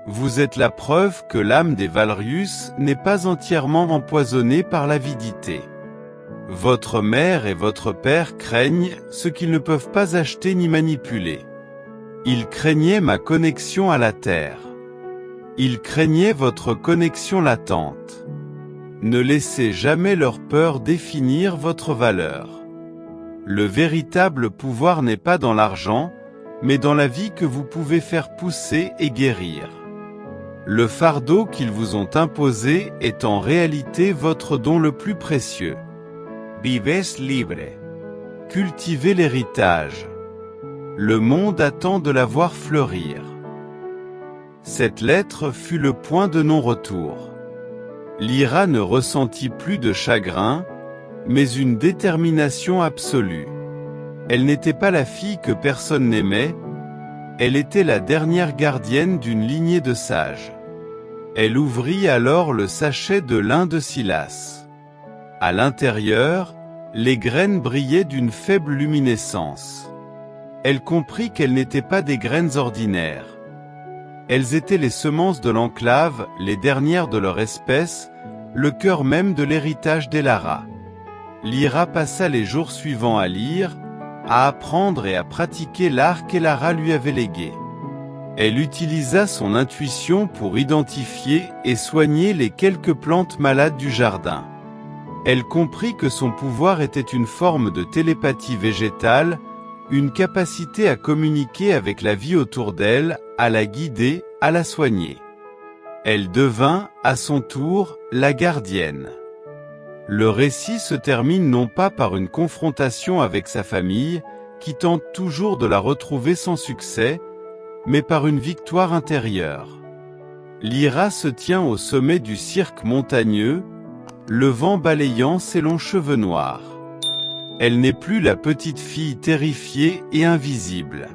Vous êtes la preuve que l'âme des Valrius n'est pas entièrement empoisonnée par l'avidité. Votre mère et votre père craignent ce qu'ils ne peuvent pas acheter ni manipuler. Ils craignaient ma connexion à la terre. Ils craignaient votre connexion latente. Ne laissez jamais leur peur définir votre valeur. Le véritable pouvoir n'est pas dans l'argent, mais dans la vie que vous pouvez faire pousser et guérir. Le fardeau qu'ils vous ont imposé est en réalité votre don le plus précieux. Vives libre. Cultivez l'héritage. Le monde attend de la voir fleurir. Cette lettre fut le point de non-retour. Lyra ne ressentit plus de chagrin, mais une détermination absolue. Elle n'était pas la fille que personne n'aimait, elle était la dernière gardienne d'une lignée de sages. Elle ouvrit alors le sachet de lin de Silas. À l'intérieur, les graines brillaient d'une faible luminescence. Elle comprit qu'elles n'étaient pas des graines ordinaires. Elles étaient les semences de l'enclave, les dernières de leur espèce, le cœur même de l'héritage d'Elara. Lyra passa les jours suivants à lire, à apprendre et à pratiquer l'art qu'Elara lui avait légué. Elle utilisa son intuition pour identifier et soigner les quelques plantes malades du jardin. Elle comprit que son pouvoir était une forme de télépathie végétale, une capacité à communiquer avec la vie autour d'elle, à la guider, à la soigner. Elle devint, à son tour, la gardienne. Le récit se termine non pas par une confrontation avec sa famille, qui tente toujours de la retrouver sans succès, mais par une victoire intérieure. Lyra se tient au sommet du cirque montagneux, le vent balayant ses longs cheveux noirs. Elle n'est plus la petite fille terrifiée et invisible.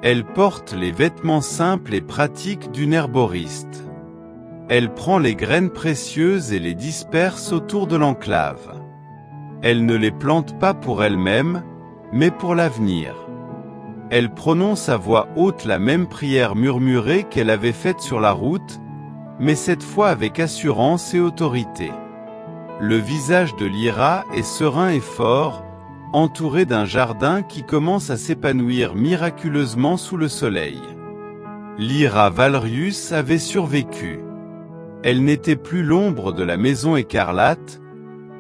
Elle porte les vêtements simples et pratiques d'une herboriste. Elle prend les graines précieuses et les disperse autour de l'enclave. Elle ne les plante pas pour elle-même, mais pour l'avenir. Elle prononce à voix haute la même prière murmurée qu'elle avait faite sur la route, mais cette fois avec assurance et autorité. Le visage de Lyra est serein et fort, entouré d'un jardin qui commence à s'épanouir miraculeusement sous le soleil. Lyra Valrius avait survécu. Elle n'était plus l'ombre de la maison écarlate,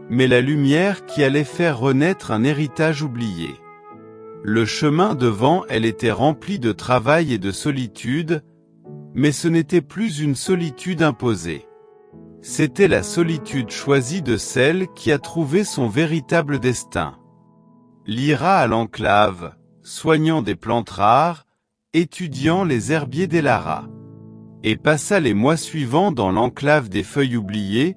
mais la lumière qui allait faire renaître un héritage oublié. Le chemin devant elle était rempli de travail et de solitude, mais ce n'était plus une solitude imposée. C'était la solitude choisie de celle qui a trouvé son véritable destin. Lyra à l'enclave, soignant des plantes rares, étudiant les herbiers d'Elara. Et passa les mois suivants dans l'enclave des feuilles oubliées,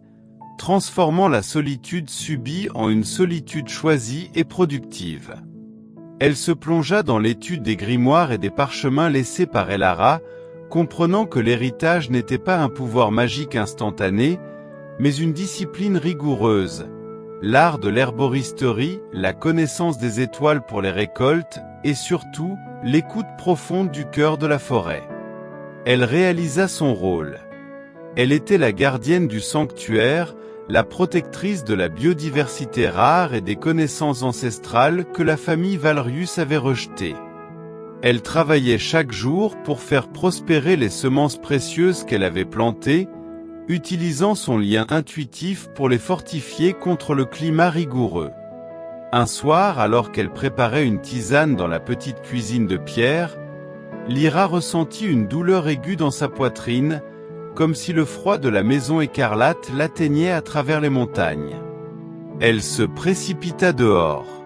transformant la solitude subie en une solitude choisie et productive. Elle se plongea dans l'étude des grimoires et des parchemins laissés par Elara, comprenant que l'héritage n'était pas un pouvoir magique instantané, mais une discipline rigoureuse, l'art de l'herboristerie, la connaissance des étoiles pour les récoltes, et surtout, l'écoute profonde du cœur de la forêt. Elle réalisa son rôle. Elle était la gardienne du sanctuaire, la protectrice de la biodiversité rare et des connaissances ancestrales que la famille Valrius avait rejetées. Elle travaillait chaque jour pour faire prospérer les semences précieuses qu'elle avait plantées, utilisant son lien intuitif pour les fortifier contre le climat rigoureux. Un soir, alors qu'elle préparait une tisane dans la petite cuisine de pierre, Lyra ressentit une douleur aiguë dans sa poitrine, comme si le froid de la maison écarlate l'atteignait à travers les montagnes. Elle se précipita dehors.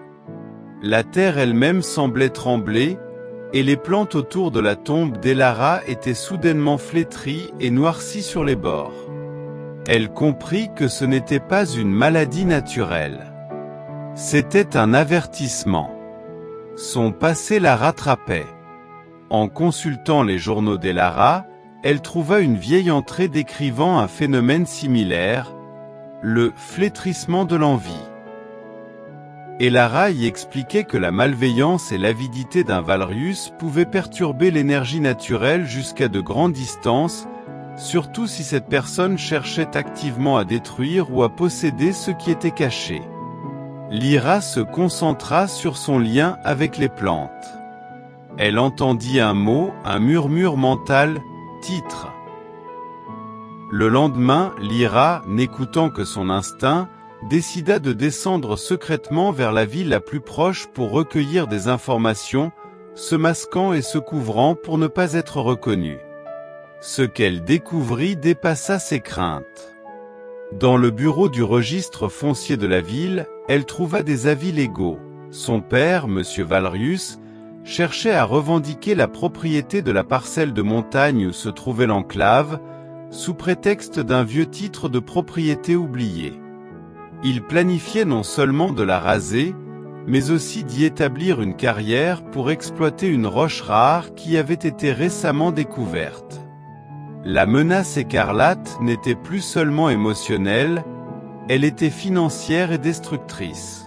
La terre elle-même semblait trembler, et les plantes autour de la tombe d'Elara étaient soudainement flétries et noircies sur les bords. Elle comprit que ce n'était pas une maladie naturelle. C'était un avertissement. Son passé la rattrapait. En consultant les journaux d'Elara, elle trouva une vieille entrée décrivant un phénomène similaire, le flétrissement de l'envie. Elara y expliquait que la malveillance et l'avidité d'un Valrius pouvaient perturber l'énergie naturelle jusqu'à de grandes distances, surtout si cette personne cherchait activement à détruire ou à posséder ce qui était caché. Lyra se concentra sur son lien avec les plantes. Elle entendit un mot, un murmure mental, titre. Le lendemain, Lyra, n'écoutant que son instinct, décida de descendre secrètement vers la ville la plus proche pour recueillir des informations, se masquant et se couvrant pour ne pas être reconnue. Ce qu'elle découvrit dépassa ses craintes. Dans le bureau du registre foncier de la ville, elle trouva des avis légaux. Son père, M. Valrius, cherchait à revendiquer la propriété de la parcelle de montagne où se trouvait l'enclave, sous prétexte d'un vieux titre de propriété oublié. Il planifiait non seulement de la raser, mais aussi d'y établir une carrière pour exploiter une roche rare qui avait été récemment découverte. La menace écarlate n'était plus seulement émotionnelle, elle était financière et destructrice.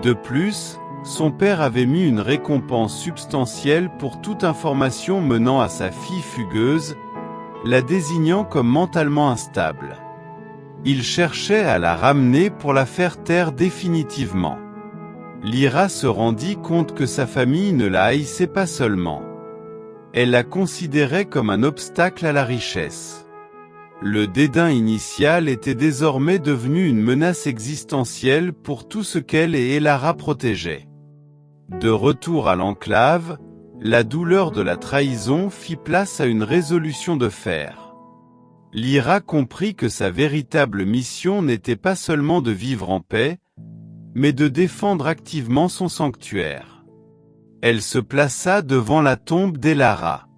De plus, son père avait mis une récompense substantielle pour toute information menant à sa fille fugueuse, la désignant comme mentalement instable. Il cherchait à la ramener pour la faire taire définitivement. Lyra se rendit compte que sa famille ne la haïssait pas seulement. Elle la considérait comme un obstacle à la richesse. Le dédain initial était désormais devenu une menace existentielle pour tout ce qu'elle et Elara protégeaient. De retour à l'enclave, la douleur de la trahison fit place à une résolution de fer. Lyra comprit que sa véritable mission n'était pas seulement de vivre en paix, mais de défendre activement son sanctuaire. Elle se plaça devant la tombe d'Elara.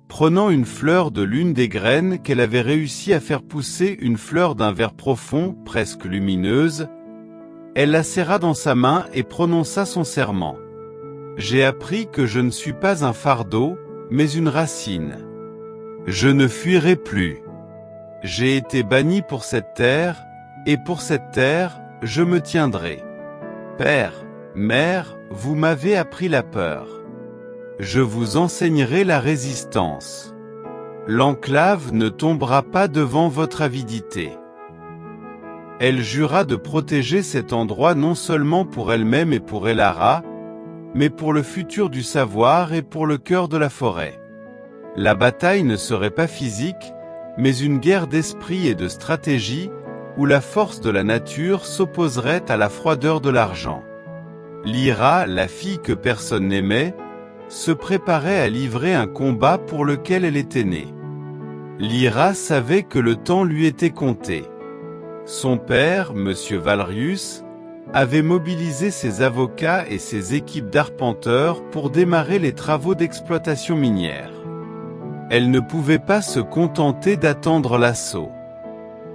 Prenant une fleur de l'une des graines qu'elle avait réussi à faire pousser, une fleur d'un vert profond, presque lumineuse, elle la serra dans sa main et prononça son serment. « J'ai appris que je ne suis pas un fardeau, mais une racine. Je ne fuirai plus. J'ai été banni pour cette terre, et pour cette terre, je me tiendrai. Père, mère, vous m'avez appris la peur. Je vous enseignerai la résistance. L'enclave ne tombera pas devant votre avidité. » Elle jura de protéger cet endroit non seulement pour elle-même et pour Elara, mais pour le futur du savoir et pour le cœur de la forêt. La bataille ne serait pas physique, mais une guerre d'esprit et de stratégie, où la force de la nature s'opposerait à la froideur de l'argent. Lyra, la fille que personne n'aimait, se préparait à livrer un combat pour lequel elle était née. Lyra savait que le temps lui était compté. Son père, M. Valrius, avait mobilisé ses avocats et ses équipes d'arpenteurs pour démarrer les travaux d'exploitation minière. Elle ne pouvait pas se contenter d'attendre l'assaut.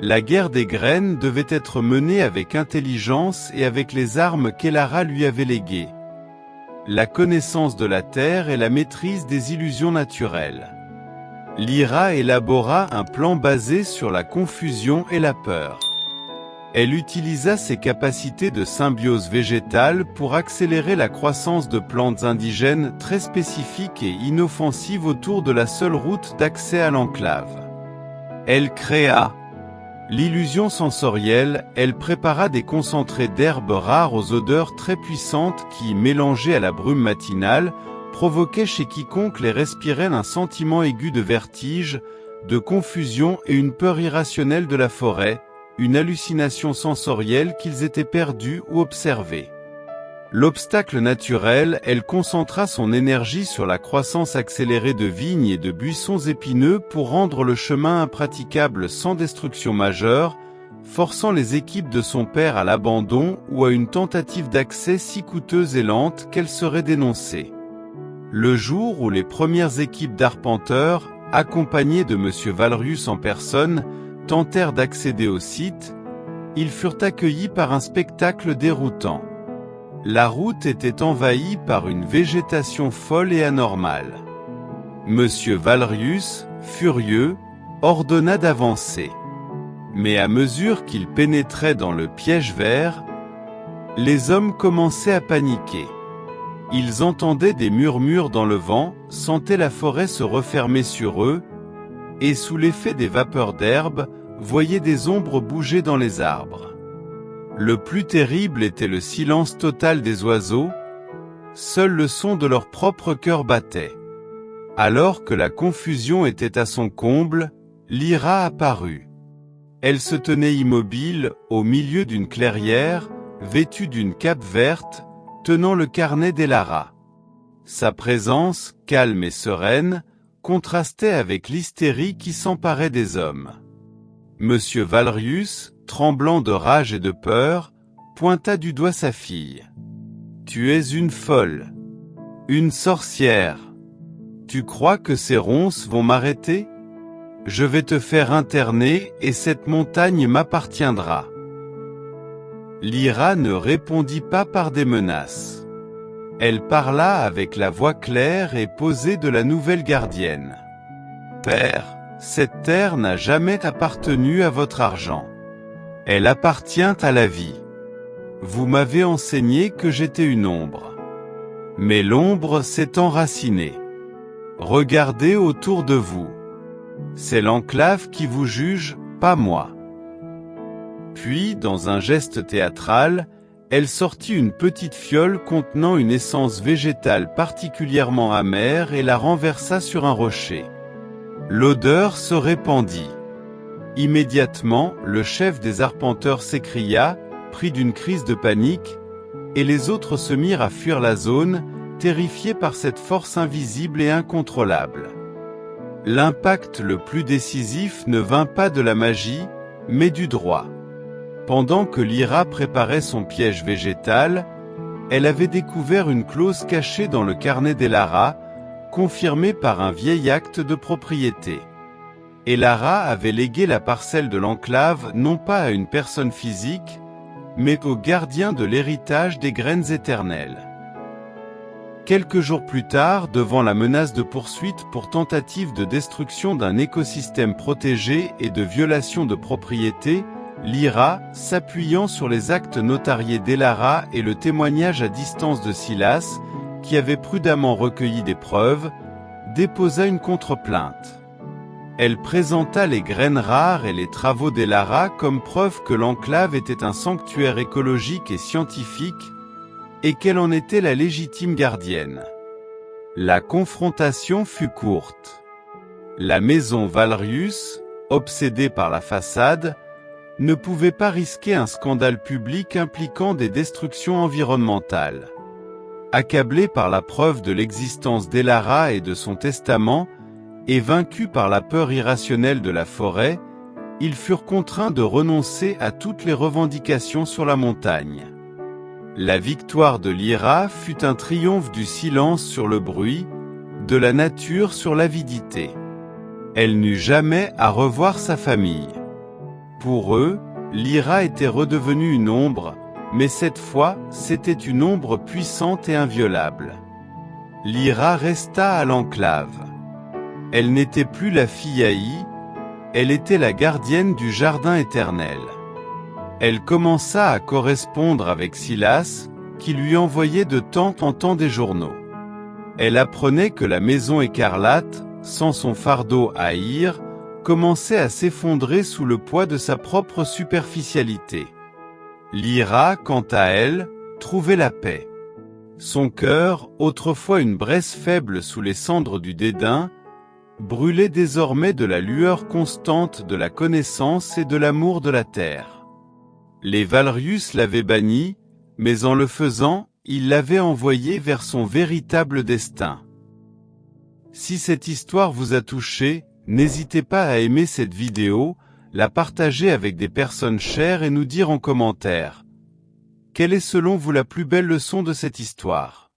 La guerre des graines devait être menée avec intelligence et avec les armes qu'Elara lui avait léguées. La connaissance de la terre et la maîtrise des illusions naturelles. Lyra élabora un plan basé sur la confusion et la peur. Elle utilisa ses capacités de symbiose végétale pour accélérer la croissance de plantes indigènes très spécifiques et inoffensives autour de la seule route d'accès à l'enclave. Elle créa l'illusion sensorielle, elle prépara des concentrés d'herbes rares aux odeurs très puissantes qui, mélangées à la brume matinale, provoquaient chez quiconque les respirait un sentiment aigu de vertige, de confusion et une peur irrationnelle de la forêt, une hallucination sensorielle qu'ils étaient perdus ou observés. L'obstacle naturel, elle concentra son énergie sur la croissance accélérée de vignes et de buissons épineux pour rendre le chemin impraticable sans destruction majeure, forçant les équipes de son père à l'abandon ou à une tentative d'accès si coûteuse et lente qu'elle serait dénoncée. Le jour où les premières équipes d'arpenteurs, accompagnées de M. Valrius en personne, tentèrent d'accéder au site, ils furent accueillis par un spectacle déroutant. La route était envahie par une végétation folle et anormale. M. Valrius, furieux, ordonna d'avancer. Mais à mesure qu'il pénétrait dans le piège vert, Les hommes commençaient à paniquer. Ils entendaient des murmures dans le vent, sentaient la forêt se refermer sur eux, et sous l'effet des vapeurs d'herbe, voyaient des ombres bouger dans les arbres. Le plus terrible était le silence total des oiseaux, seul le son de leur propre cœur battait. Alors que la confusion était à son comble, Lyra apparut. Elle se tenait immobile, au milieu d'une clairière, vêtue d'une cape verte, tenant le carnet d'Elara. Sa présence, calme et sereine, contrastait avec l'hystérie qui s'emparait des hommes. Monsieur Valrius, tremblant de rage et de peur, pointa du doigt sa fille. « Tu es une folle, une sorcière. Tu crois que ces ronces vont m'arrêter ? Je vais te faire interner et cette montagne m'appartiendra. » Lyra ne répondit pas par des menaces. Elle parla avec la voix claire et posée de la nouvelle gardienne. « Père, cette terre n'a jamais appartenu à votre argent. Elle appartient à la vie. Vous m'avez enseigné que j'étais une ombre. Mais l'ombre s'est enracinée. Regardez autour de vous. C'est l'enclave qui vous juge, pas moi. » Puis, dans un geste théâtral, elle sortit une petite fiole contenant une essence végétale particulièrement amère et la renversa sur un rocher. L'odeur se répandit. Immédiatement, le chef des arpenteurs s'écria, pris d'une crise de panique, et les autres se mirent à fuir la zone, terrifiés par cette force invisible et incontrôlable. L'impact le plus décisif ne vint pas de la magie, mais du droit. Pendant que Lyra préparait son piège végétal, elle avait découvert une clause cachée dans le carnet d'Elara, confirmée par un vieil acte de propriété. Elara avait légué la parcelle de l'enclave non pas à une personne physique, mais au gardien de l'héritage des graines éternelles. Quelques jours plus tard, devant la menace de poursuite pour tentative de destruction d'un écosystème protégé et de violation de propriété, Lyra, s'appuyant sur les actes notariés d'Elara et le témoignage à distance de Silas, qui avait prudemment recueilli des preuves, déposa une contre-plainte. Elle présenta les graines rares et les travaux d'Elara comme preuve que l'enclave était un sanctuaire écologique et scientifique, et qu'elle en était la légitime gardienne. La confrontation fut courte. La maison Valrius, obsédée par la façade, ne pouvait pas risquer un scandale public impliquant des destructions environnementales. Accablés par la preuve de l'existence d'Elara et de son testament, et vaincus par la peur irrationnelle de la forêt, ils furent contraints de renoncer à toutes les revendications sur la montagne. La victoire de Lyra fut un triomphe du silence sur le bruit, de la nature sur l'avidité. Elle n'eut jamais à revoir sa famille. Pour eux, Lyra était redevenue une ombre, mais cette fois, c'était une ombre puissante et inviolable. Lyra resta à l'enclave. Elle n'était plus la fille haïe, elle était la gardienne du jardin éternel. Elle commença à correspondre avec Silas, qui lui envoyait de temps en temps des journaux. Elle apprenait que la maison écarlate, sans son fardeau à haïr, commençait à s'effondrer sous le poids de sa propre superficialité. Lyra, quant à elle, trouvait la paix. Son cœur, autrefois une braise faible sous les cendres du dédain, brûlait désormais de la lueur constante de la connaissance et de l'amour de la terre. Les Valrius l'avaient bannie, mais en le faisant, ils l'avaient envoyée vers son véritable destin. Si cette histoire vous a touché, n'hésitez pas à aimer cette vidéo, la partager avec des personnes chères et nous dire en commentaire. Quelle est selon vous la plus belle leçon de cette histoire ?